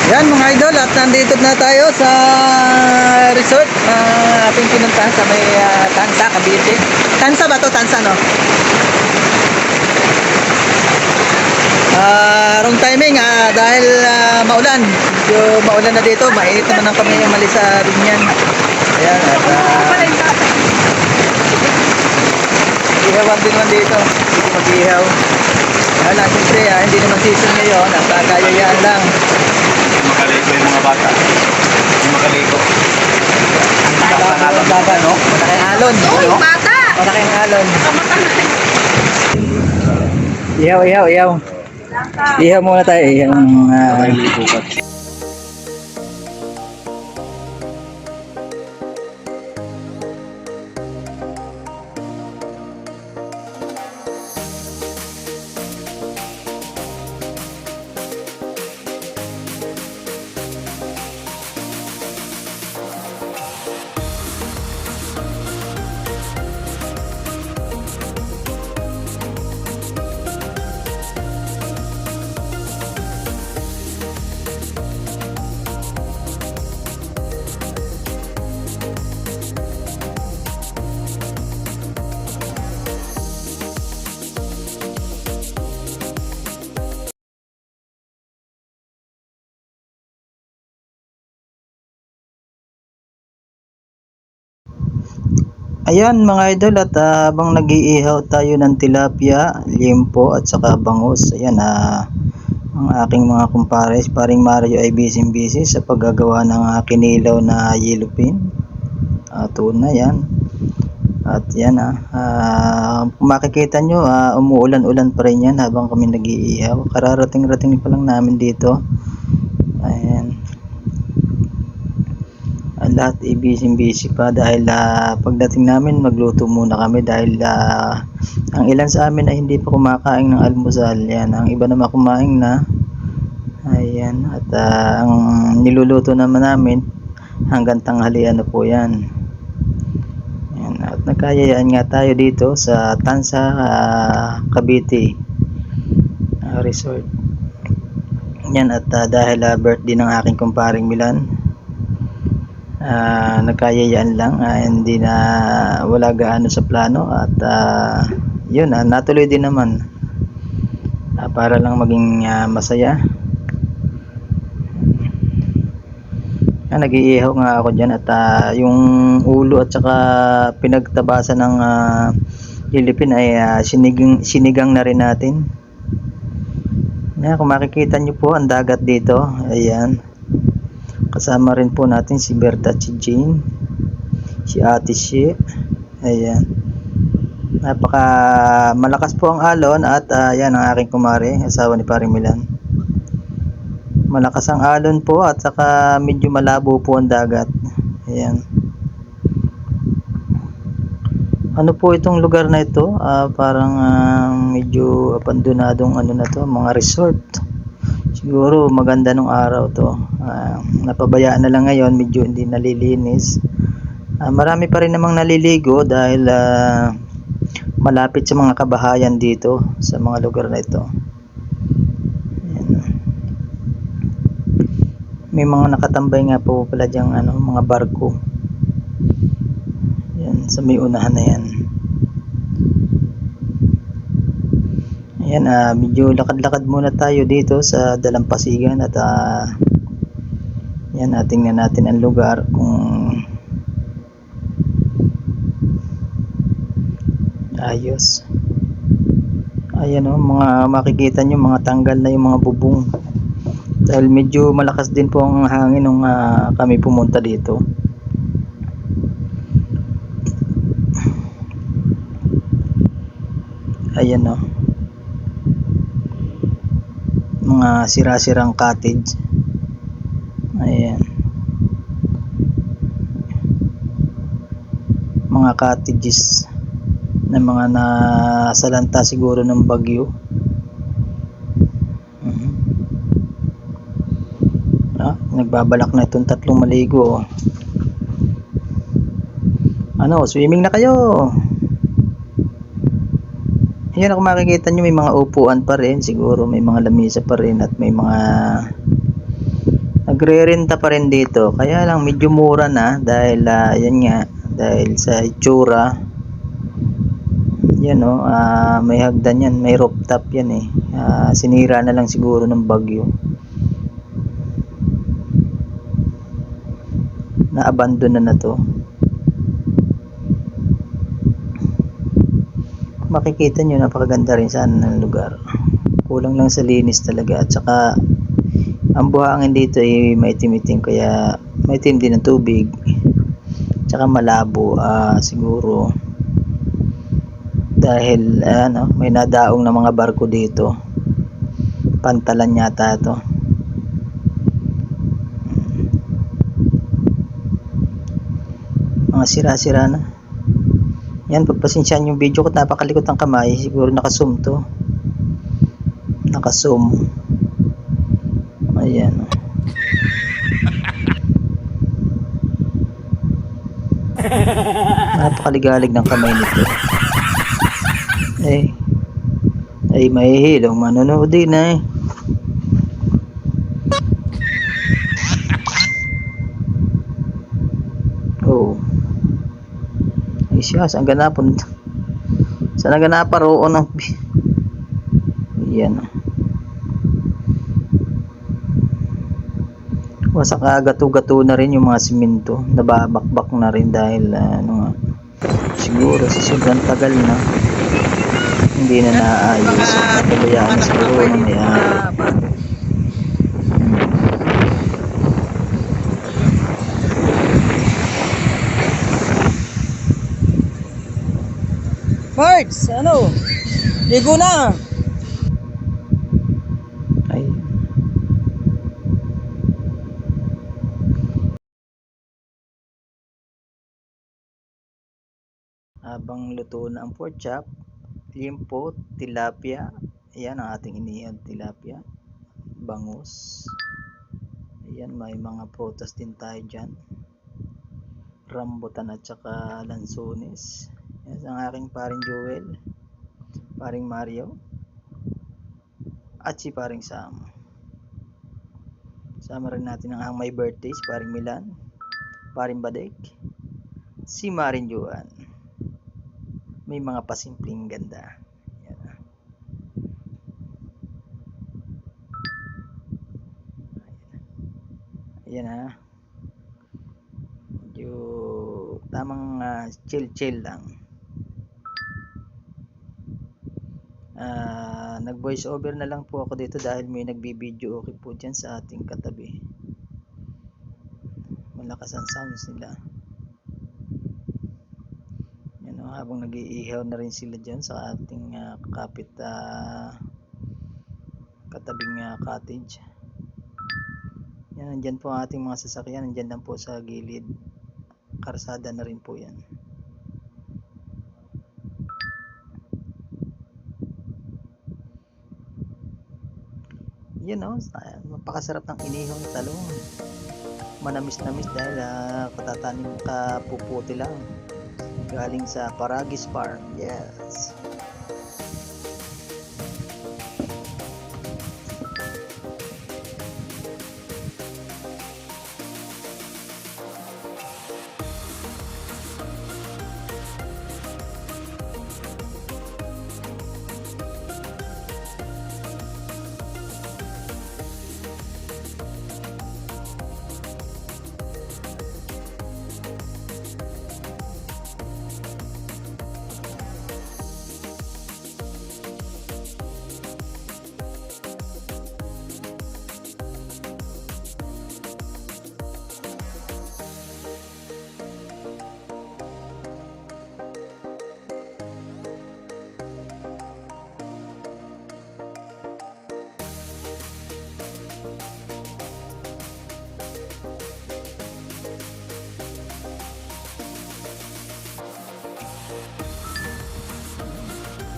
Yan mga idol, at nandito na tayo sa resort na ating pinuntahan sa may Tansa, Cavite. Tansa ba to? Tansa, no? Wrong timing dahil maulan. Medyo maulan na dito, mainit naman ang kami umalis sa Binyan. Ayan, at ihawan din naman dito. Dito mag-ihaw. Wala, siyempre hindi naman season ngayon at kayayaan lang. Makaligo yung mga bata. Hindi makaligo. Ang Malaking dagat, no? Malaking alon. Uy, No? bata! Malaking alon. Kamatan na. Ihaw. Ihaw muna tayo. Yung makaligo ka. Ayan mga idol, at habang nag-iihaw tayo ng tilapia, limpo at saka bangus. Ayan, ang aking mga kumpares, paring Mario ay busy sa paggagawa ng kinilaw na yellowfin. Tuna yan. At yan, kung makikita nyo, umuulan-ulan pa rin yan habang kami nag-iihaw. Kararating-rating pa lang namin dito. Ayan. Lahat ay busy pa dahil pagdating namin magluto muna kami dahil ang ilan sa amin ay hindi pa kumakain ng almusal. Yan, ang iba naman kumain na. Ayan, at ang niluluto naman namin hanggang tanghalian na po yan. Ayan, at nagkayayaan nga tayo dito sa Tansa, Cavite Resort. Yan, at dahil birthday ng aking kumparing Milan, nagkayayaan lang, hindi na wala gaano sa plano at yun, natuloy din naman para lang maging masaya. Nag-iihaw nga ako dyan at yung ulo at saka pinagtabasan ng lilipin ay sinigang na rin natin. Kung makikita nyo po ang dagat dito, ayan. Kasama rin po natin si Berta, si Jane, si Ate Shi. Ayan. Napaka malakas po ang alon at yan ang aking kumare, asawa ni Paring Milan. Malakas ang alon po at saka medyo malabo po ang dagat. Ayan. Ano po itong lugar na ito? Parang medyo abandonadong ano na to, mga resort. Siguro maganda nung araw to. Napabayaan na lang ngayon, medyo hindi nalilinis. Marami pa rin namang naliligo dahil malapit sa mga kabahayan dito sa mga lugar na ito. Ayan. May mga nakatambay nga po pala diyang mga barko. Ayan, sa may unahan na yan. Ayan, medyo lakad-lakad muna tayo dito sa Dalampasigan at yan, tingnan natin ang lugar kung ayos. Ayan, mga makikita nyo, mga tanggal na yung mga bubong dahil medyo malakas din po ang hangin nung kami pumunta dito. Ayan, mga sira-sirang cottage. Ayan, mga cottages na mga nasalanta siguro ng bagyo. Nagbabalak na itong tatlong maligo. Swimming na kayo. Ayan, kung makikita nyo may mga upuan pa rin, siguro may mga lamisa pa rin at may mga Nagre-renta pa rin dito. Kaya lang medyo mura na dahil yan nga, dahil sa itsura. Yan oh, may hagdan yan, may rooftop yan eh. Sinira na lang siguro ng bagyo. Na-abandon na to. Makikita nyo, napakaganda rin sana ng lugar. Kulang lang sa linis talaga. At saka ang buhangin dito ay maitim-itim, kaya maitim din ang tubig. Tsaka malabo siguro dahil may nadaong na mga barko dito. Pantalan yata ito. Mga sira-sira na. Yan, pagpasensyaan yung video ko, napakalikot ng kamay. Siguro naka-zoom to. Naka-zoom. Ayan. Napakaligalig ng kamay nito. Ay mahihilong manonood din eh. Oh. Ay siya, saan ganapon? Saan ganapa roon ng... Ayan. Wasak gato-gato na rin yung mga simento. Nababakbak na rin dahil siguro sa sobrang tagal na hindi na naayos. Patuloyan na siguro ng may-ari. Parts, ligo na. Ay. Habang luto na ang pork chop, limpo, tilapia. Ayan ang ating inihaw, tilapia. Bangus. Ayan, may mga prutas din tayo dyan. Rambutan at saka lansones. Yan ang aking paring Joel, paring Mario, at si paring Sam. Sama rin natin ang may birthday, si paring Milan, paring Badek, si Maring Juan. May mga pasimpleng ganda. Yan. Ayan ha. Medyo tamang chill lang. Nag voice over na lang po ako dito dahil may nagbibideo okay po dyan sa ating katabi. Malakas ang sounds nila. Yan o, habang nag-iihaw na rin sila dyan sa ating kapit katabing cottage. Yan, nandyan po ang ating mga sasakyan. Nandyan lang po sa gilid. Karsada na rin po yan. Yan o, napakasarap ng inihaw ng talong. Manamis-namis dahil katatanim kapuputi lang. Galing sa Paragis Farm. Yes.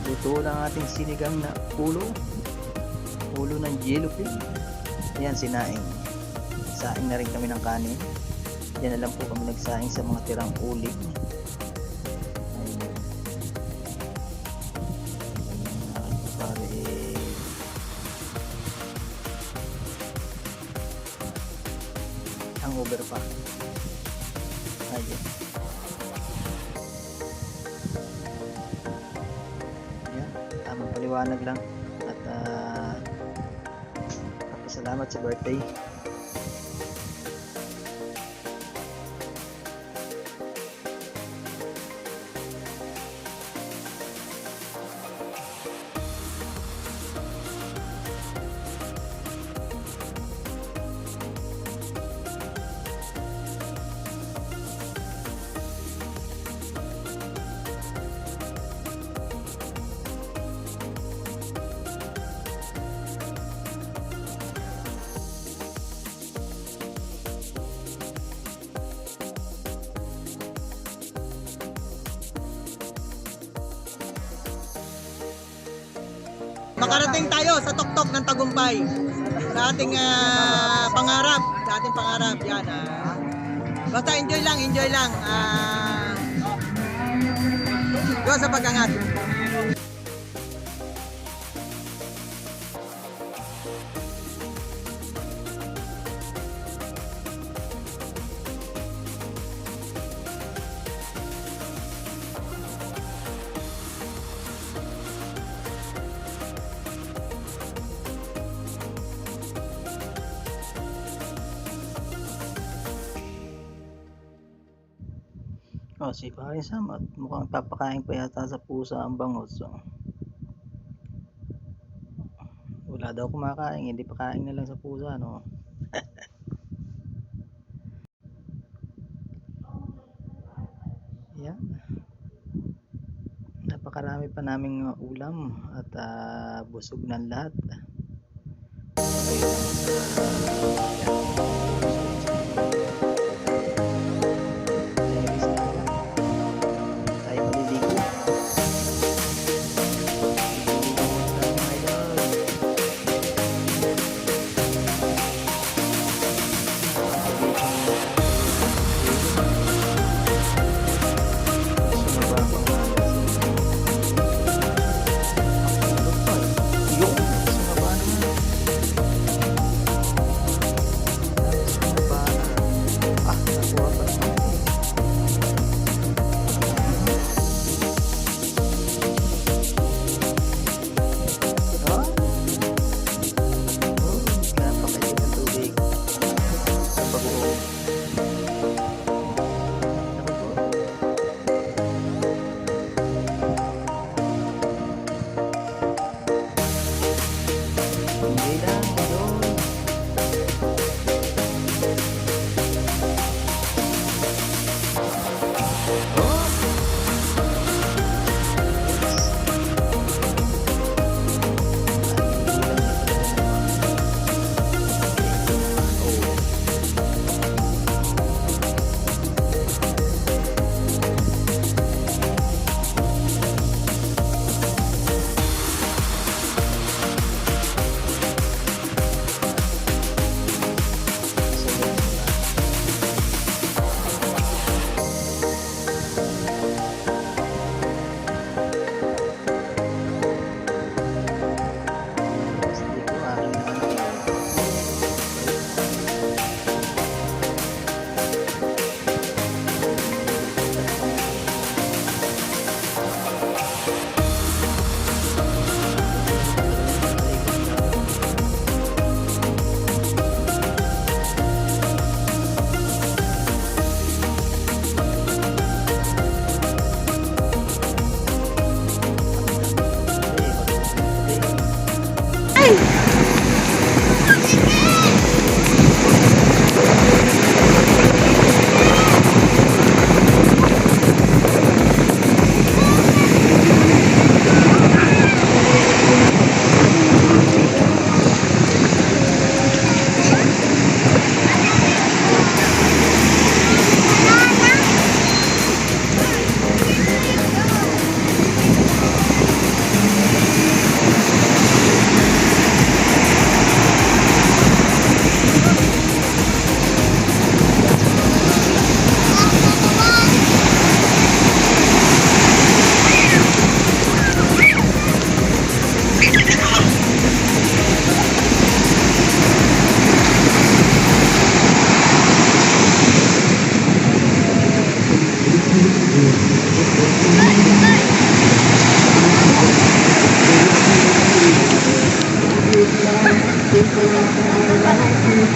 Luto ng ating sinigang na ulo ng yellowfin. Ayan, sinaing na rin kami ng kanin. Yan na lang po kami nagsaing sa mga tirang uling. hangover pa. Ayun. Yan, tamang paliwanag lang. At salamat sa birthday. Makarating tayo sa tuktok ng tagumpay. Sa ating pangarap. Sa ating pangarap. Yan. Basta enjoy lang, enjoy lang. Go sa pag-angat. Oh, si Paring Sam at mukhang papakain pa yata sa pusa ang bangos. So, wala daw kumakain, hindi pa kain na lang sa pusa, no? Yan. Napakarami pa naming ulam at busog ng lahat. Tayo maliligo.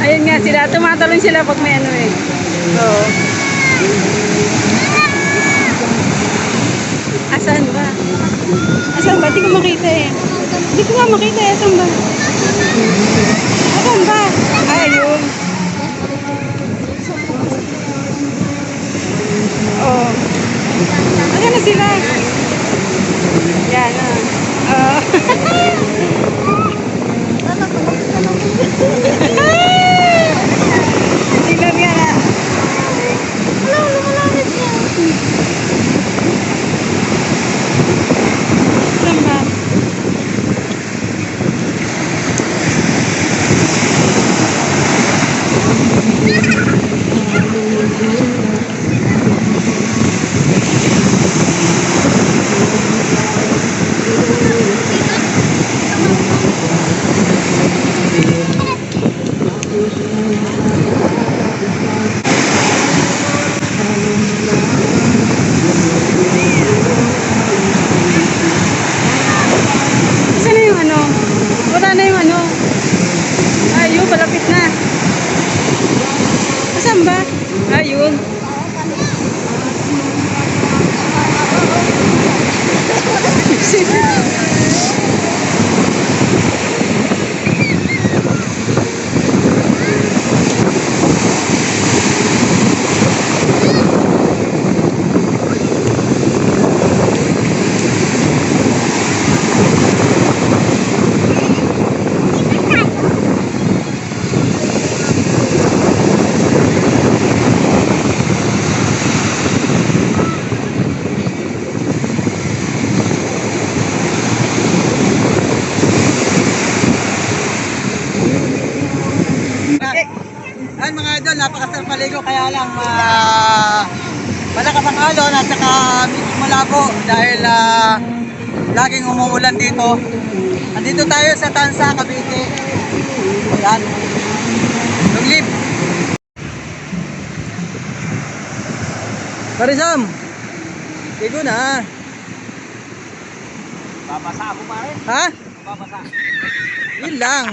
Ayun nga sila, tumatalon sila pag may ano eh. Oo. Asan ba? Asan ba? Di ko makita eh. Di ko nga makita eh. Asan ba? Asan ba? Ay, ayun. Oo. Asan na sila? Yan ah. Oo. Tingnan nga na. Wala, lumalapit niya. Saan ba? Saan na yung ano? Wala na yung ano? Ayun, palapit na. Saan ba? Ayun. Ayan mga idol, napakasarap maligo kaya lang malakas ang alon at saka medyo malabo dahil laging umuulan dito. Andito tayo sa Tansa, Cavite. Ayan. Luglib. Parisam. Ligo na. Babasa ako pare. Ha? Babasa. Yun lang.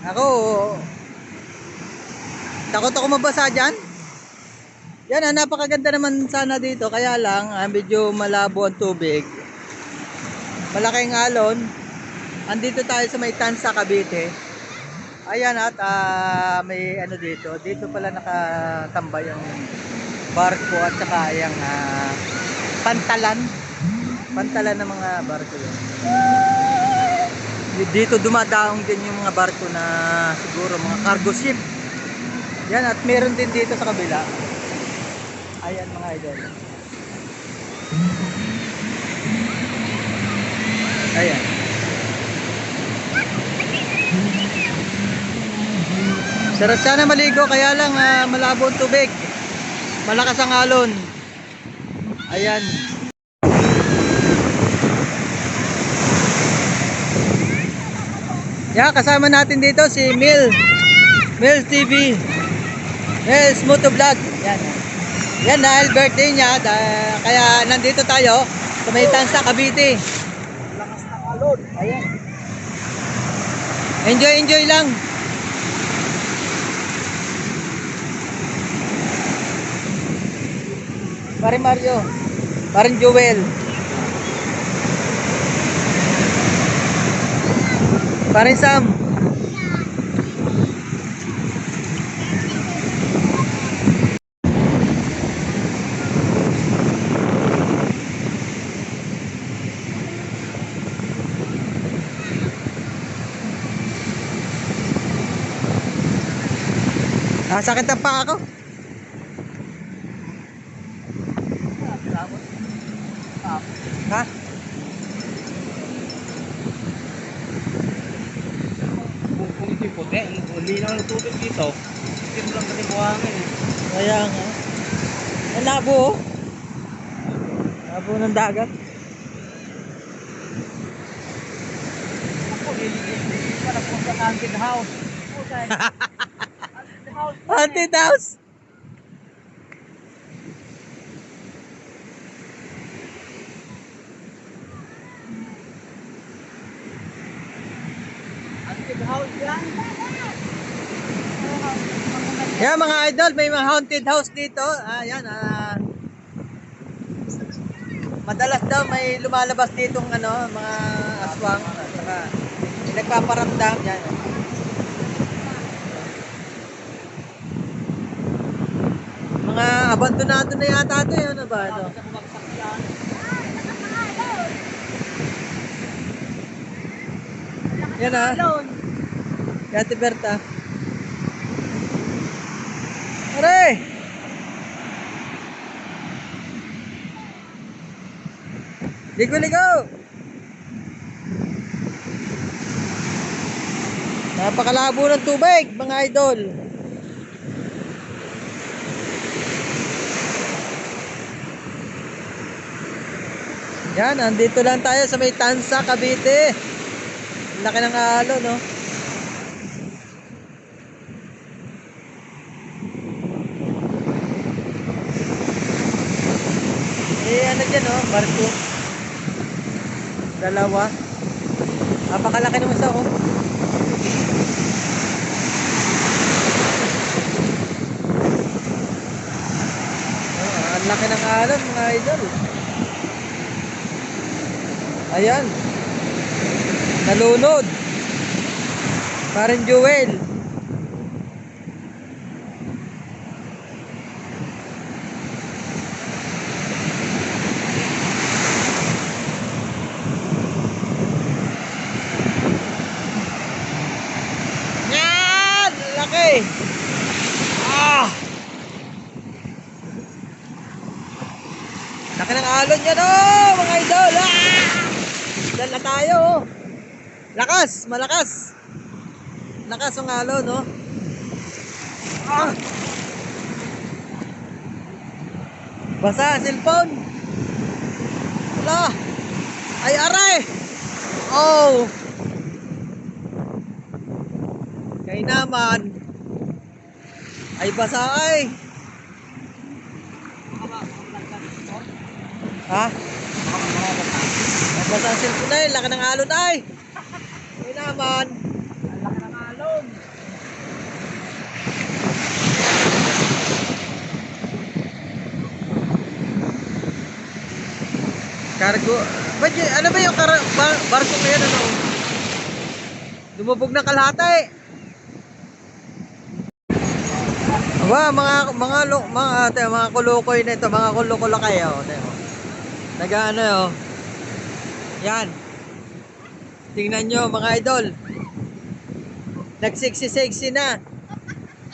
Ako, takot ako mabasa dyan. Yan, napakaganda naman sana dito. Kaya lang, medyo malabo ang tubig. Malaking alon. Andito tayo sa may Tansa, Cavite. Ayan at may ano dito. Dito pala nakatambay yung barko at saka yung pantalan. Pantalan ng mga barko yun. Dito dumadaong din yung mga barko na siguro mga cargo ship. Yan at meron din dito sa kabila. Ayan mga idol. Ayan. Sarap sana maligo kaya lang malabo ang tubig. Malakas ang alon. Ayan. Yeah, kasama natin dito si Mil TV. Mil's Moto Vlog. Yan. Yan dahil birthday niya, kaya nandito tayo sa may Tansa, Cavite. Lakas ng alon. Ayan. Enjoy lang. Parin Mario, parin Joel. Parin Sam. Sakit ang paa ko. Ha? Kung ito'y puti, hindi na ng tubig dito. Hindi mo lang kasi buhangin eh. Kaya nga. Ang labo oh. Labo ng dagat. Ako, hindi pa na po sa haunted house. Haunted house. Haunted house. Yan mga idol, may mga haunted house dito. Yan, madalas daw may lumalabas ditong mga aswang at saka may nagpaparamdam yan. Mga abandonado na yata ito, ano ba ito? Yan Yan si Berta. Are! Ligo-ligo! Napakalabo ng tubig, mga idol. Yan, andito lang tayo sa may Tansa, Cavite. Laki ng alon, no? Ano dyan, no? Barko. Dalawa. Napakalaki ng isa, oh. Ang laki ng alon, mga idol. Ayan. Nalunod. Parang jewel. Yan! Laki! Laki ng alon yan, oh! Mga idol! Dala na tayo, oh! Lakas! Malakas! Lakas ang alon, no? Basa ang cellphone! Wala! Ay, aray! Oh! Kaya naman ay basa ay! Ha? Ay basa ang cellphone ay! Laki ng alon ay! Kaya naman ang laki ng alon! Cargo. Ano ba yung barko ngayon, ano? Lumubog ng kalahati. Aba, mga kulukoy na ito, mga kulukulo kayo. Nag-ano, oh. Yan. Tingnan nyo, mga idol. Nagseksi-seksi na.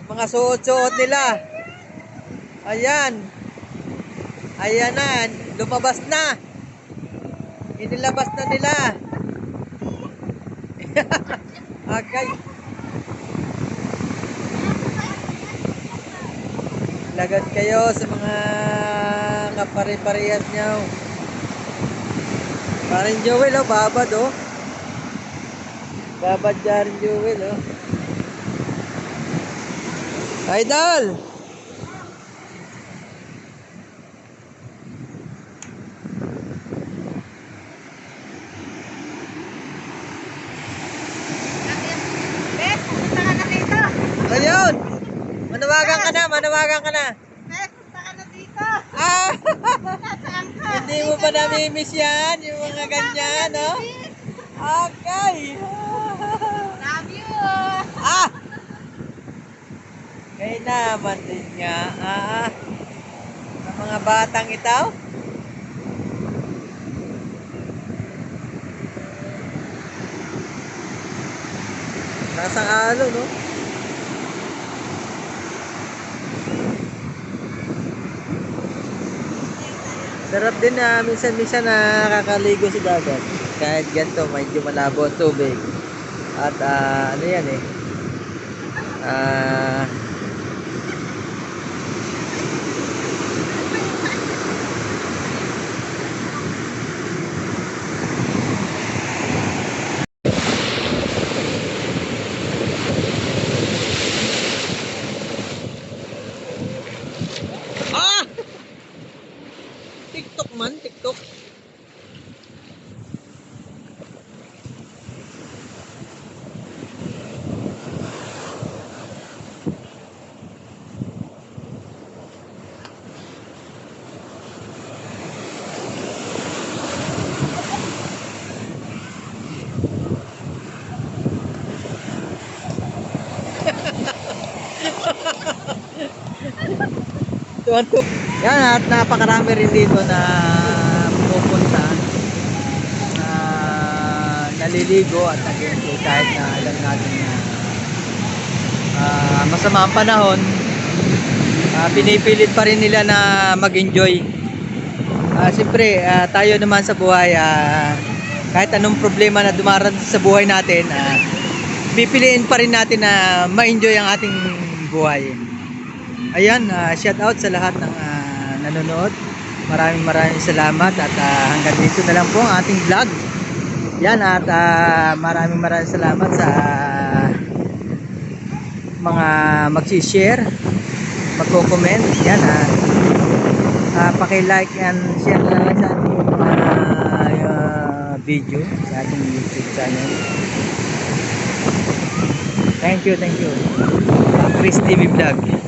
Mga suot-suot nila. Ayan. Ayan na, lumabas na. Inilabas na nila. Okay. Lagad kayo sa mga kapare-parehas nyo. Parang Joel, oh, babad, oh. Babad dyan, Joel, oh. Idol! Ayun! Manawagan ka na, manawagan ka na. Punta ka na dito. Nasaan ka? Hindi mo pa namimiss yan, yung mga ganyan, no? Okay. Love you. Kaya naman din nga, ng mga batang itaw. Nasang alo, no? Sarap din na minsan-minsan nakakaligo sa dagat. Kahit ganito, medyo malabo ang tubig. At ano yan eh. TikTok man, TikTok. Yan, at napakarami rin dito na pupunta na naliligo at nag-enjoy kahit na alam natin na masama ang panahon. Pinipilit pa rin nila na mag-enjoy. Siyempre, tayo naman sa buhay, kahit anong problema na dumarating sa buhay natin, pipiliin pa rin natin na ma-enjoy ang ating buhay. Ayan, shout out sa lahat ng nanonood. Maraming salamat at hanggang dito na lang po ang ating vlog. Yan, at maraming salamat sa mga mag-share, magko-comment. Yan, paki-like and share na lang sa ating video sa ating YouTube channel. Thank you. Chris TV Vlog.